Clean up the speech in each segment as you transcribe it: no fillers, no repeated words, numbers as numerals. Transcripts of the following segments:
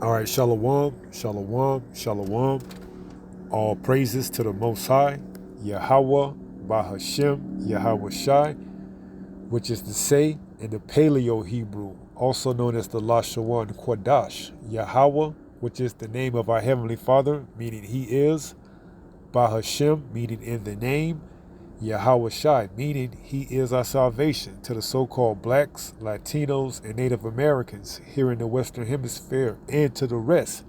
All right, shalom, shalom, shalom. All praises to the Most High, Yahweh, Bahashem, Yahweh Shai, which is to say in the Paleo Hebrew, also known as the Lashawan Quadash, Yahweh, which is the name of our Heavenly Father, meaning He is, Bahashem, meaning in the name, Yahweh Shai, meaning He is our salvation to the so-called blacks, Latinos, and Native Americans here in the Western Hemisphere, and to the rest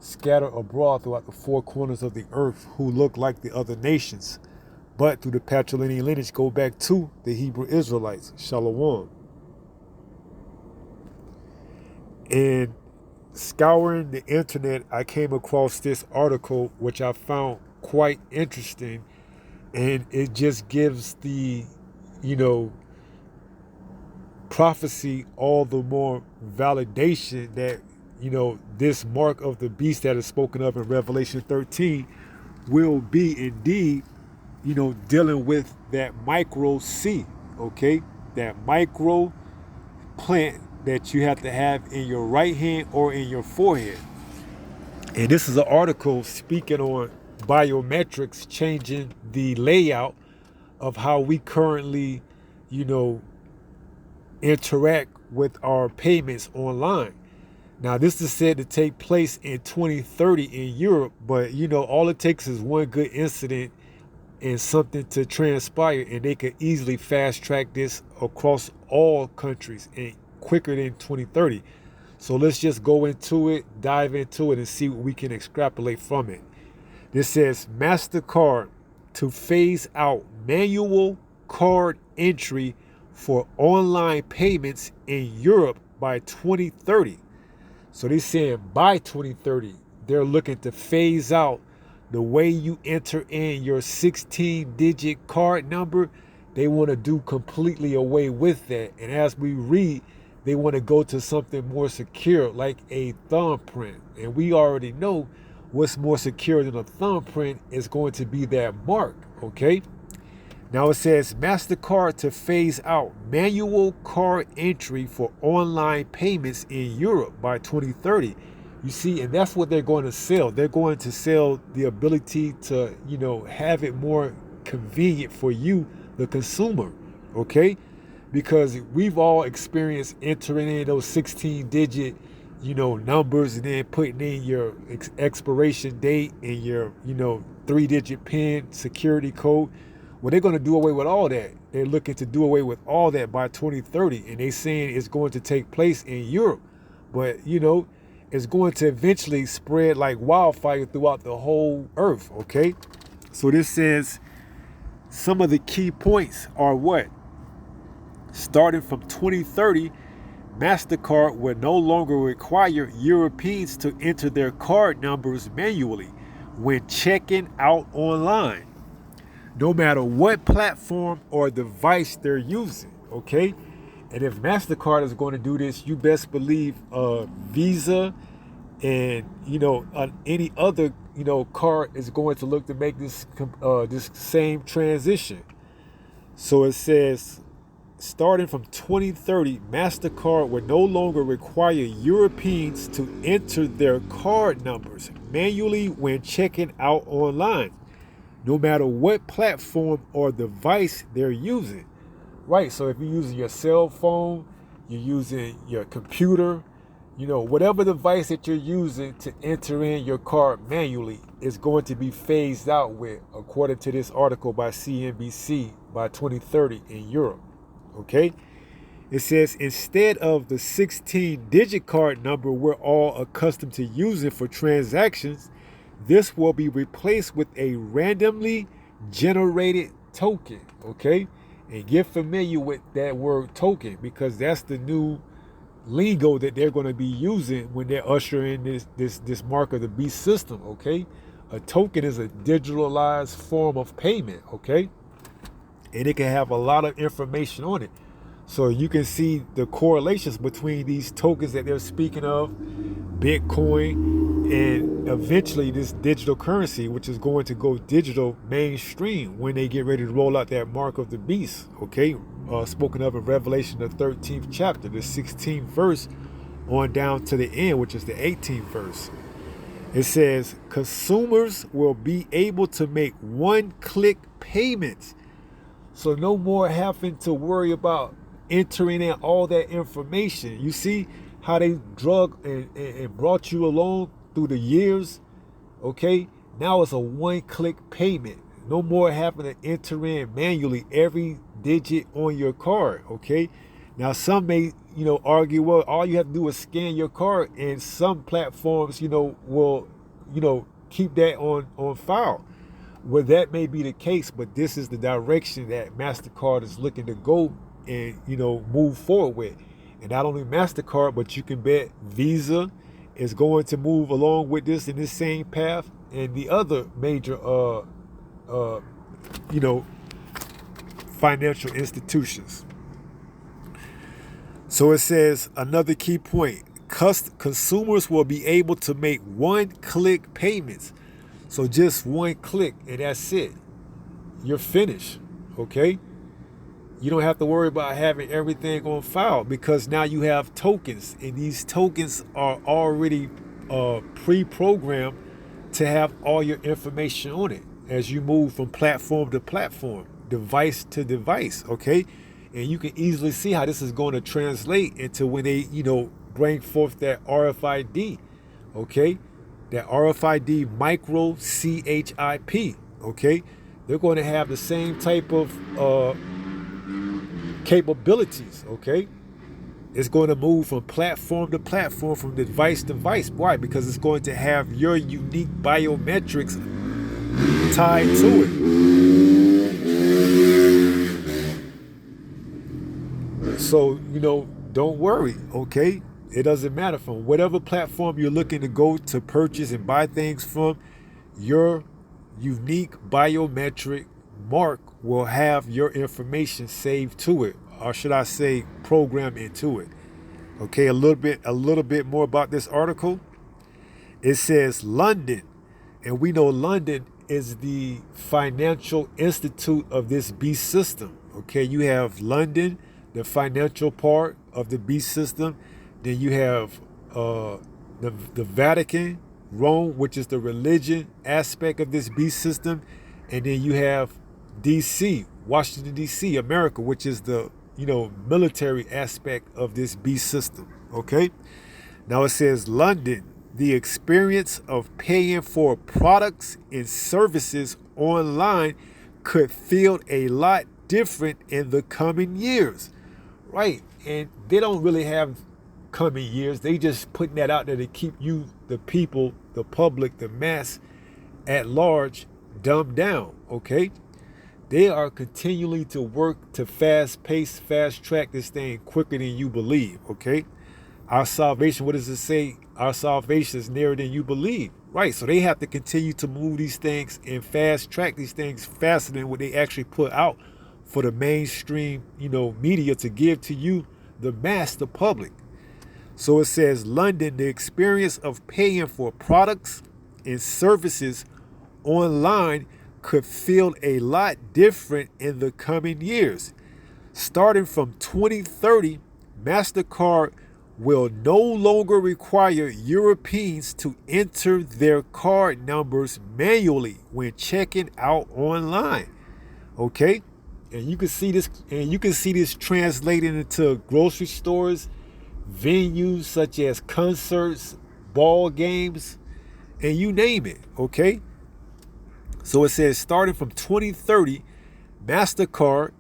scattered abroad throughout the four corners of the earth who look like the other nations, but through the patrilineal lineage go back to the Hebrew Israelites. Shalom. And scouring the internet, I came across this article which I found quite interesting, and it just gives the, you know, prophecy all the more validation that, you know, this mark of the beast that is spoken of in Revelation 13 will be indeed, you know, dealing with that micro C, okay? That micro plant that you have to have in your right hand or in your forehead. And this is an article speaking on biometrics changing the layout of how we currently, you know, interact with our payments online. Now, this is said to take place in 2030 in Europe, but you know, all it takes is one good incident and something to transpire, and they could easily fast track this across all countries and quicker than 2030. So let's just go into it, dive into it, and see what we can extrapolate from it. This says Mastercard to phase out manual card entry for online payments in Europe by 2030. So they're saying by 2030, they're looking to phase out the way you enter in your 16-digit card number. They want to do completely away with that. And as we read, they want to go to something more secure, like a thumbprint. And we already know what's more secure than a thumbprint is going to be that mark, okay? Now it says Mastercard to phase out manual card entry for online payments in Europe by 2030. You see, and that's what they're going to sell. They're going to sell the ability to, you know, have it more convenient for you, the consumer, okay? Because we've all experienced entering in those 16-digit, you know, numbers and then putting in your expiration date and your, you know, 3-digit PIN security code. Well, they're going to do away with all that. They're looking to do away with all that by 2030. And they're saying it's going to take place in Europe. But, you know, it's going to eventually spread like wildfire throughout the whole earth, okay? So this says some of the key points are what? Starting from 2030, Mastercard will no longer require Europeans to enter their card numbers manually when checking out online, no matter what platform or device they're using, okay? And if Mastercard is going to do this, you best believe Visa and, you know, any other, you know, card is going to look to make this this same transition. So it says, starting from 2030, Mastercard will no longer require Europeans to enter their card numbers manually when checking out online, no matter what platform or device they're using. Right, so if you're using your cell phone, you're using your computer, you know, whatever device that you're using to enter in your card manually is going to be phased out with, according to this article by CNBC, by 2030 in Europe, okay? It says instead of the 16-digit card number we're all accustomed to using for transactions, this will be replaced with a randomly generated token, okay? And get familiar with that word token, because that's the new lingo that they're going to be using when they're ushering this mark of the beast system, okay? A token is a digitalized form of payment, okay? And it can have a lot of information on it. So you can see the correlations between these tokens that they're speaking of, Bitcoin, and eventually this digital currency, which is going to go digital mainstream when they get ready to roll out that mark of the beast, okay? Spoken of in Revelation, the 13th chapter, the 16th verse on down to the end, which is the 18th verse. It says, consumers will be able to make one-click payments. So no more having to worry about entering in all that information. You see how they drug and brought you along through the years? Okay, now it's a one-click payment. No more having to enter in manually every digit on your card. Okay, now some may argue, well, all you have to do is scan your card, and some platforms will keep that on file. Well, that may be the case, but this is the direction that Mastercard is looking to go and move forward with. And not only Mastercard, but you can bet Visa is going to move along with this in this same path, and the other major financial institutions. So it says, another key point, consumers will be able to make one-click payments. So just one click and that's it. You're finished, okay? You don't have to worry about having everything on file, because now you have tokens, and these tokens are already pre-programmed to have all your information on it as you move from platform to platform, device to device, okay? And you can easily see how this is going to translate into when they, bring forth that RFID, okay? That RFID micro CHIP, okay? They're going to have the same type of capabilities, okay? It's going to move from platform to platform, from device to device. Why? Because it's going to have your unique biometrics tied to it. So, don't worry, okay? It doesn't matter, from whatever platform you're looking to go to purchase and buy things from, your unique biometric mark will have your information saved to it, or should I say programmed into it. Okay, a little bit more about this article. It says London, and we know London is the financial institute of this beast system. Okay, you have London, the financial part of the beast system. Then you have the Vatican, Rome, which is the religion aspect of this beast system. And then you have D.C., Washington, D.C., America, which is the, military aspect of this beast system. Okay? Now it says London, the experience of paying for products and services online could feel a lot different in the coming years. Right? And they don't really have coming years. They just putting that out there to keep you, the people, the public, the mass at large, dumbed down, okay? They are continually to work to fast track this thing quicker than you believe, okay? Our salvation, what does it say? Our salvation is nearer than you believe. Right, so they have to continue to move these things and fast track these things faster than what they actually put out for the mainstream, media to give to you, the mass, the public. So it says London, the experience of paying for products and services online could feel a lot different in the coming years. Starting from 2030, Mastercard will no longer require Europeans to enter their card numbers manually when checking out online. Okay? And you can see this translated into grocery stores, venues such as concerts, ball games, and you name it, okay? So it says starting from 2030, Mastercard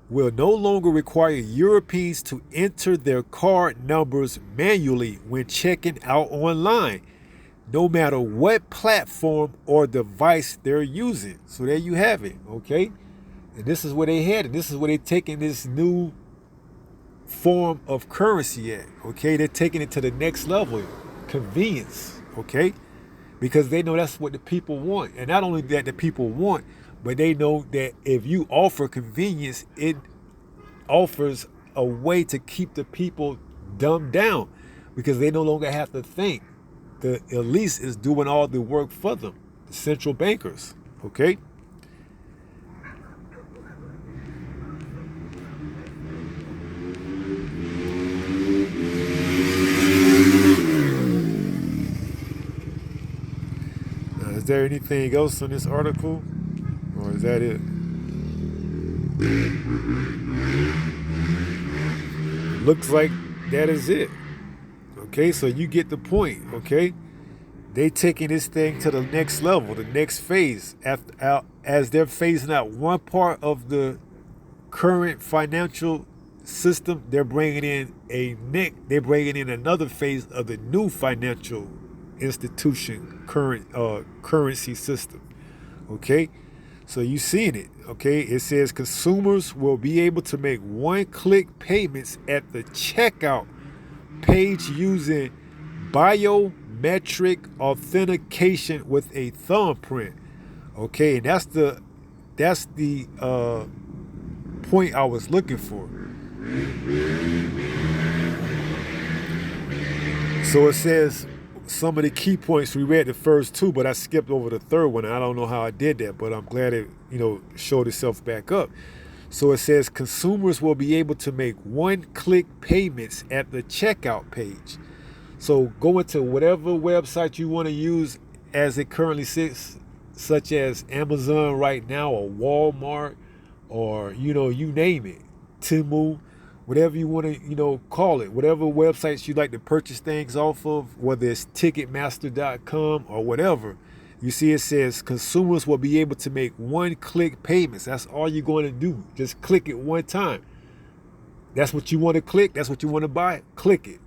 will no longer require Europeans to enter their card numbers manually when checking out online, no matter what platform or device they're using. So there you have it, okay? And this is where they headed. This is where they're taking this new form of currency at, okay? They're taking it to the next level, convenience, okay? Because they know that's what the people want. And not only that the people want, but they know that if you offer convenience, it offers a way to keep the people dumbed down, because they no longer have to think. The elite is doing all the work for them, the central bankers, okay? there anything else on this article? Or is that it? Looks like that is it. Okay, so you get the point, okay? They taking this thing to the next level, the next phase. As they're phasing out one part of the current financial system, they're bringing in another phase of the new financial institution currency system. Okay, so you seeing it. Okay, it says consumers will be able to make one-click payments at the checkout page using biometric authentication with a thumbprint. Okay, and that's the point I was looking for. So it says some of the key points. We read the first two, but I skipped over the third one. I don't know how I did that, but I'm glad it showed itself back up. So it says consumers will be able to make one-click payments at the checkout page. So go into whatever website you want to use as it currently sits, such as Amazon right now, or Walmart, or you name it, Temu, whatever you want to call it, whatever websites you like to purchase things off of, whether it's Ticketmaster.com or whatever. You see, it says consumers will be able to make one-click payments. That's all you're going to do. Just click it one time. That's what you want to click. That's what you want to buy. Click it.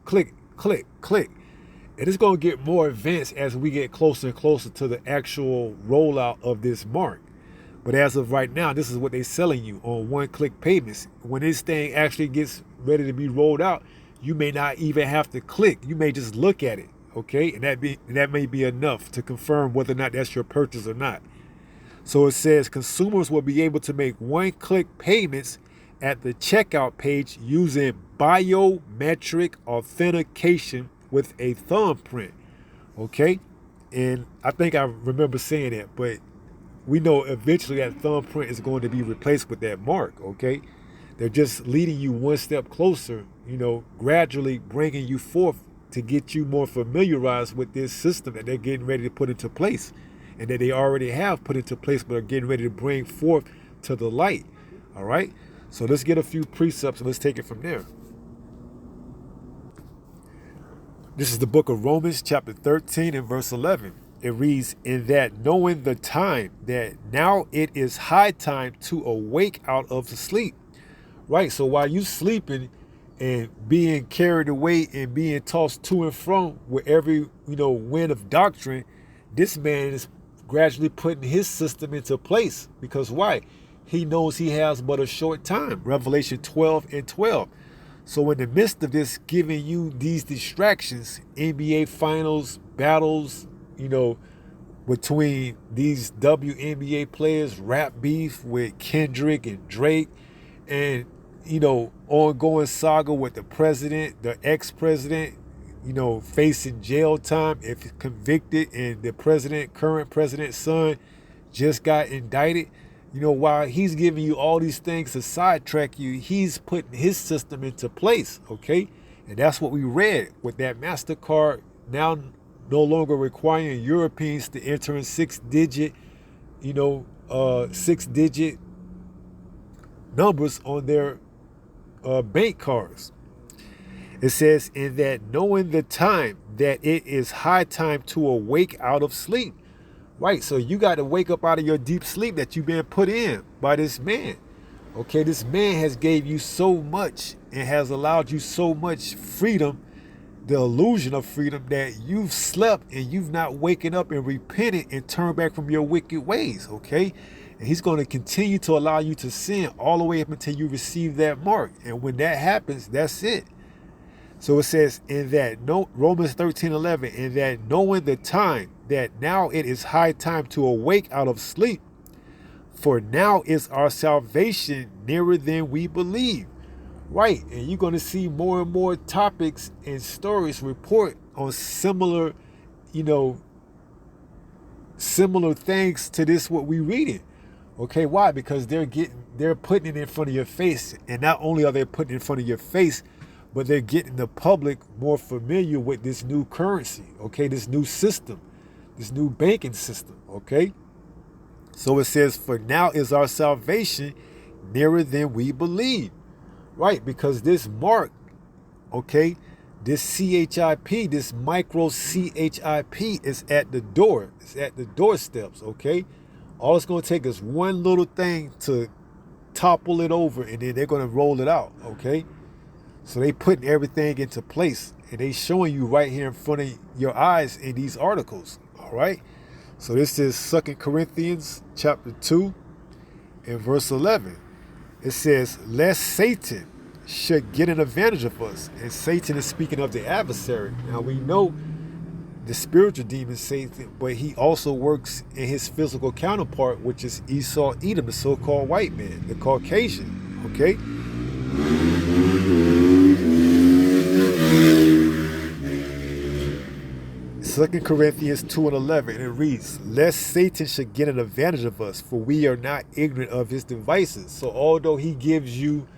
Click, click, click. And it's going to get more advanced as we get closer and closer to the actual rollout of this mark. But as of right now, this is what they're selling you on one-click payments. When this thing actually gets ready to be rolled out, you may not even have to click. You may just look at it. Okay, and that may be enough to confirm whether or not that's your purchase or not. So it says consumers will be able to make one-click payments at the checkout page using biometric authentication with a thumbprint. Okay, and I think I remember saying that, but we know eventually that thumbprint is going to be replaced with that mark. Okay, they're just leading you one step closer, gradually bringing you forth to get you more familiarized with this system that they're getting ready to put into place, and that they already have put into place, but are getting ready to bring forth to the light. All right, so let's get a few precepts and let's take it from there. This is the book of Romans, chapter 13 and verse 11. It reads, "In that knowing the time, that now it is high time to awake out of the sleep." Right, so while you sleeping and being carried away and being tossed to and from with every wind of doctrine, this man is gradually putting his system into place. Because why? He knows he has but a short time. Revelation 12 and 12. So in the midst of this, giving you these distractions, NBA finals, battles, between these WNBA players, rap beef with Kendrick and Drake, and ongoing saga with the president, the ex-president, facing jail time if convicted, and the current president's son just got indicted. While he's giving you all these things to sidetrack you, he's putting his system into place, okay? And that's what we read with that Mastercard now no longer requiring Europeans to enter in six-digit numbers on their bank cards. It says, "In that knowing the time, that it is high time to awake out of sleep." Right, so you got to wake up out of your deep sleep that you've been put in by this man. Okay, this man has gave you so much and has allowed you so much freedom, the illusion of freedom, that you've slept and you've not waken up and repented and turned back from your wicked ways. Okay, and he's going to continue to allow you to sin all the way up until you receive that mark. And when that happens, that's it. So it says, in that Romans 13:11, "In that knowing the time, that now it is high time to awake out of sleep, for now is our salvation nearer than we believe." Right, and you're going to see more and more topics and stories report on similar things to this what we reading. Okay, why? Because they're putting it in front of your face, and not only are they putting it in front of your face, but they're getting the public more familiar with this new currency, okay, this new system this new banking system, okay? So it says, for now is our salvation nearer than we believe, right? Because this mark, okay, this CHIP, this micro CHIP is at the door. It's at the doorsteps, okay? All it's going to take is one little thing to topple it over, and then they're going to roll it out, okay? So they putting everything into place, and they showing you right here in front of your eyes in these articles, all right? So this is 2 Corinthians chapter 2 and verse 11. It says, lest Satan should get an advantage of us. And Satan is speaking of the adversary. Now we know the spiritual demon Satan, but he also works in his physical counterpart, which is Esau, Edom, the so-called white man, the Caucasian, okay? 2 Corinthians 2 and 11, and it reads, lest Satan should get an advantage of us, for we are not ignorant of his devices. So although he gives you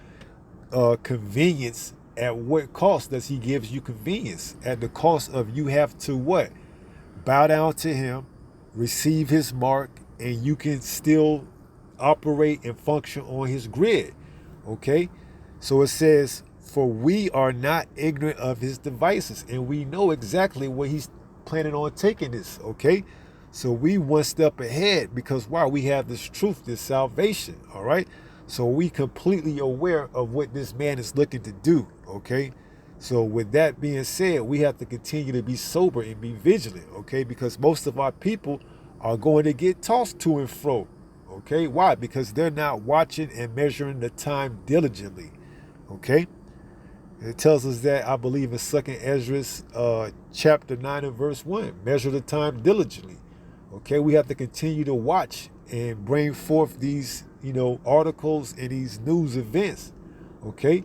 convenience, at what cost does he give you convenience? At the cost of you have to what? Bow down to him, receive his mark, and you can still operate and function on his grid, okay? So it says, for we are not ignorant of his devices, and we know exactly where he's planning on taking this, okay? So we one step ahead, because why? We have this truth, this salvation, all right? So we completely aware of what this man is looking to do, okay? So with that being said, we have to continue to be sober and be vigilant, okay? Because most of our people are going to get tossed to and fro, okay? Why? Because they're not watching and measuring the time diligently, okay? It tells us that, I believe, in 2 Ezra chapter 9 and verse 1. Measure the time diligently. Okay, we have to continue to watch and bring forth these, articles and these news events. Okay,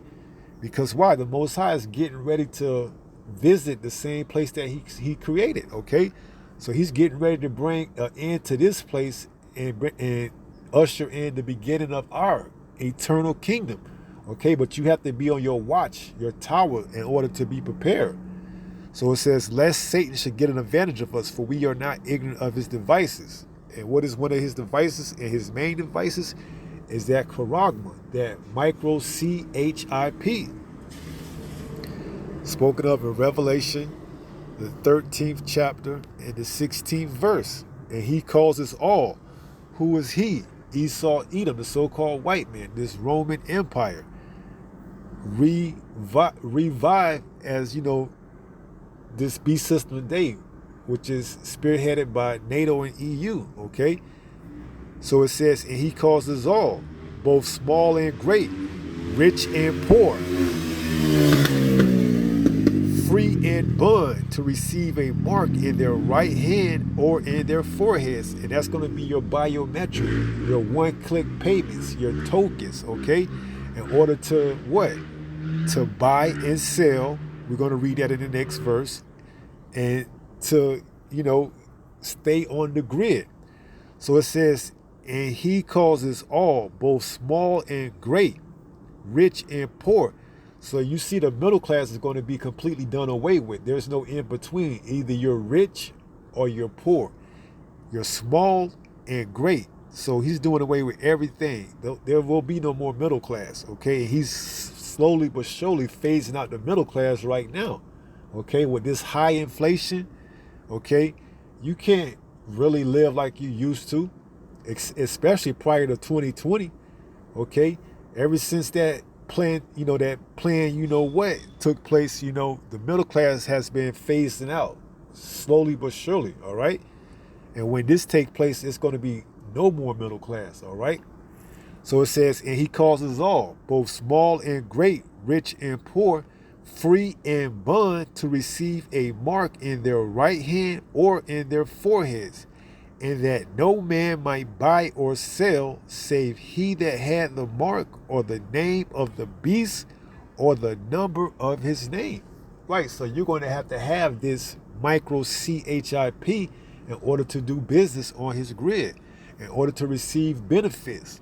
because why? The Most High is getting ready to visit the same place that he created. Okay, so he's getting ready to bring an end to this place and usher in the beginning of our eternal kingdom. Okay, but you have to be on your watch, your tower, in order to be prepared. So it says, lest Satan should get an advantage of us, for we are not ignorant of his devices. And what is one of his devices? And his main devices is that charagma, that micro CHIP, spoken of in Revelation, the 13th chapter and the 16th verse. And he calls us all. Who is he? Esau, Edom, the so-called white man, this Roman Empire. Revive as, this beast system today, which is spearheaded by NATO and EU, okay? So it says, and he calls us all, both small and great, rich and poor, free and bond, to receive a mark in their right hand or in their foreheads. And that's going to be your biometric, your one-click payments, your tokens, okay? In order to what? To buy and sell. We're going to read that in the next verse. And to, stay on the grid. So it says, and he causes all, both small and great, rich and poor. So you see the middle class is going to be completely done away with. There's no in between. Either you're rich or you're poor. You're small and great. So he's doing away with everything. There will be no more middle class, okay? He's slowly but surely phasing out the middle class right now, okay? With this high inflation, okay? You can't really live like you used to, especially prior to 2020, okay? Ever since that plan, took place, the middle class has been phasing out slowly but surely, all right? And when this takes place, it's going to be no more middle class, all right? So it says, and he causes all, both small and great, rich and poor, free and bond, to receive a mark in their right hand or in their foreheads, and that no man might buy or sell save he that had the mark or the name of the beast or the number of his name. Right, so you're going to have this micro CHIP in order to do business on his grid, in order to receive benefits,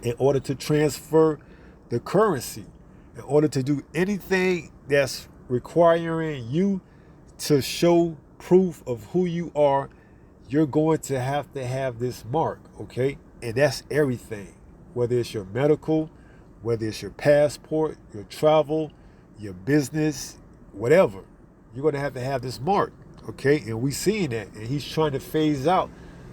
in order to transfer the currency, in order to do anything that's requiring you to show proof of who you are, you're going to have this mark, okay? And that's everything. Whether it's your medical, whether it's your passport, your travel, your business, whatever, you're going to have this mark, okay? And we seeing that. And he's trying to phase out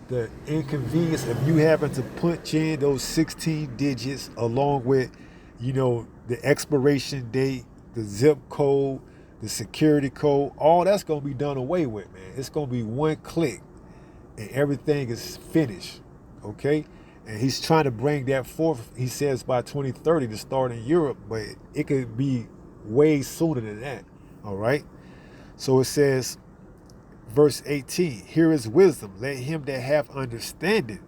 the inconvenience of you having to punch in those 16 digits along with, the expiration date, the zip code, the security code. All that's going to be done away with, man. It's going to be one click and everything is finished, okay? And he's trying to bring that forth, he says, by 2030 to start in Europe, but it could be way sooner than that, all right? So it says, verse 18, here is wisdom. Let him that have understanding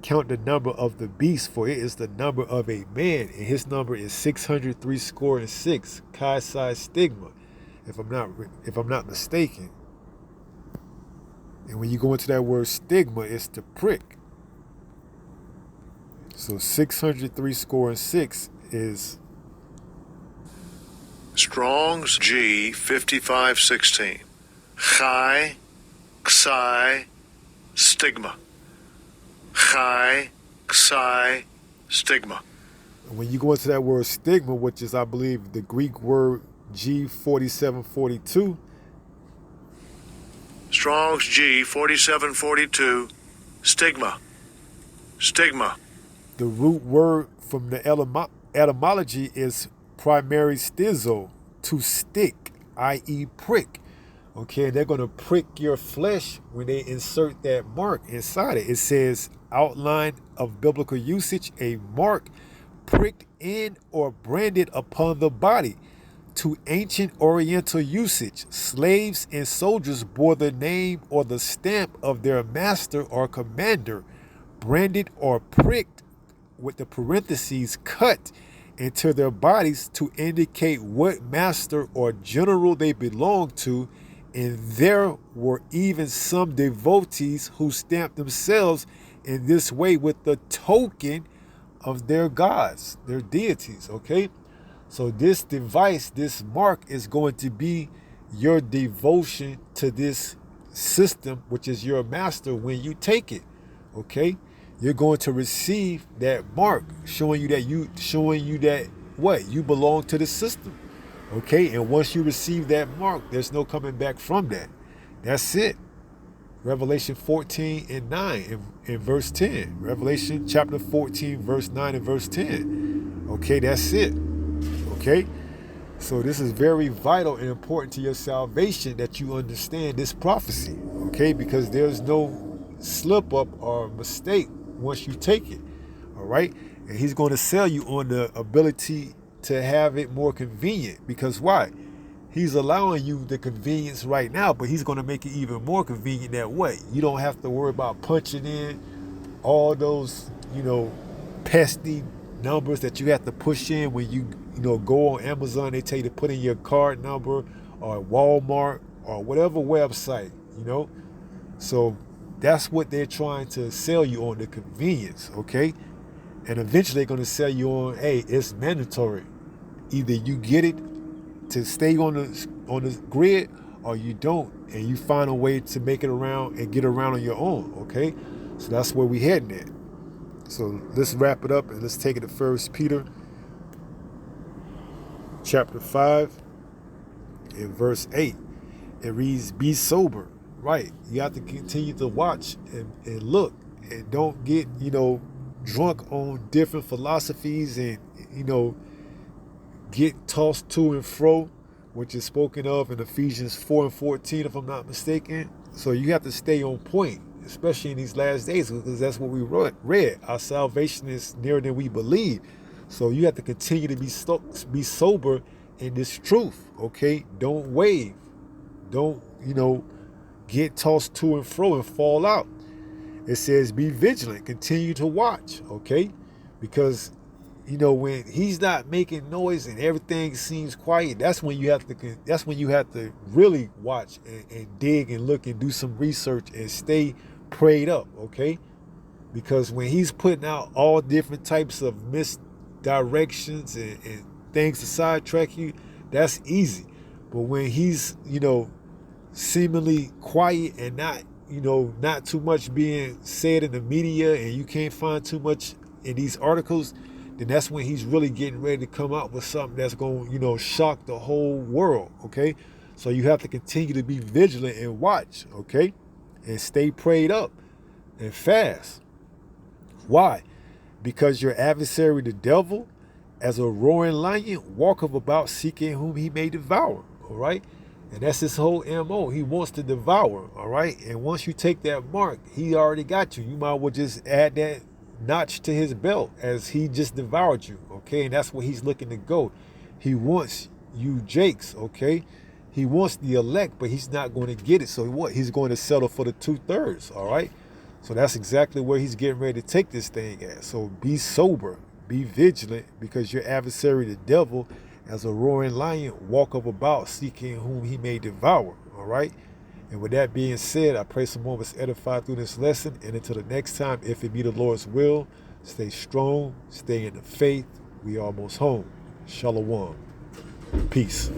count the number of the beast, for it is the number of a man, and his number is 666, chi psi stigma, if I'm not mistaken. And when you go into that word stigma, it's to prick. So 666 is Strong's G 5516. Chi psi stigma. Chi psi stigma. When you go into that word stigma, which is, I believe, the Greek word G4742. Strong's G 4742. Stigma. Stigma. The root word from the etymology is primary stizo, to stick, i.e. prick. Okay, they're going to prick your flesh when they insert that mark inside it. It says, outline of biblical usage, a mark pricked in or branded upon the body. To ancient Oriental usage, slaves and soldiers bore the name or the stamp of their master or commander, branded or pricked with the parentheses cut into their bodies to indicate what master or general they belonged to. And there were even some devotees who stamped themselves in this way with the token of their gods, their deities, okay? So this device, this mark, is going to be your devotion to this system, which is your master, when you take it, okay? You're going to receive that mark, showing you that what? You belong to the system, okay? And once you receive that mark, there's no coming back from that. That's it. Revelation 14 and 9 in verse 10. Revelation chapter 14, verse 9 and verse 10. Okay, that's it. Okay? So this is very vital and important to your salvation that you understand this prophecy. Okay? Because there's no slip up or mistake once you take it. All right? And he's going to sell you on the ability to have it more convenient. Because why? He's allowing you the convenience right now, but he's going to make it even more convenient that way. You don't have to worry about punching in all those, pesky numbers that you have to push in when you go on Amazon. They tell you to put in your card number, or Walmart, or whatever website, So that's what they're trying to sell you on, the convenience, okay? And eventually they're going to sell you on, hey, it's mandatory. Either you get it to stay on the grid, or you don't, and you find a way to make it around and get around on your own, okay? So that's where we heading at. So let's wrap it up and let's take it to 1 Peter chapter 5 and verse 8. It reads, be sober, right? You have to continue to watch and look, and don't get, drunk on different philosophies and, get tossed to and fro, which is spoken of in Ephesians 4 and 14, if I'm not mistaken. So you have to stay on point, especially in these last days, because that's what we read. Our salvation is nearer than we believe. So you have to continue to be sober in this truth, okay? Don't wave. Don't, get tossed to and fro and fall out. It says be vigilant, continue to watch, okay? Because when he's not making noise and everything seems quiet, that's when you have to really watch and dig and look and do some research and stay prayed up, okay? Because when he's putting out all different types of misdirections and things to sidetrack you, that's easy. But when he's, seemingly quiet and not, not too much being said in the media, and you can't find too much in these articles, then that's when he's really getting ready to come out with something that's going to, shock the whole world, okay? So you have to continue to be vigilant and watch, okay? And stay prayed up and fast. Why? Because your adversary, the devil, as a roaring lion, walketh about seeking whom he may devour, all right? And that's his whole MO. He wants to devour, all right? And once you take that mark, he already got you. You might well just add that notch to his belt as he just devoured you, okay? And that's where he's looking to go. He wants you Jakes, okay? He wants the elect, but he's not going to get it. So what? He's going to settle for the 2/3, all right? So that's exactly where he's getting ready to take this thing at. So be sober, be vigilant, because your adversary, the devil, as a roaring lion, walketh about seeking whom he may devour, all right? And with that being said, I pray some more of us edified through this lesson. And until the next time, if it be the Lord's will, stay strong, stay in the faith. We almost home. Shalom. Peace.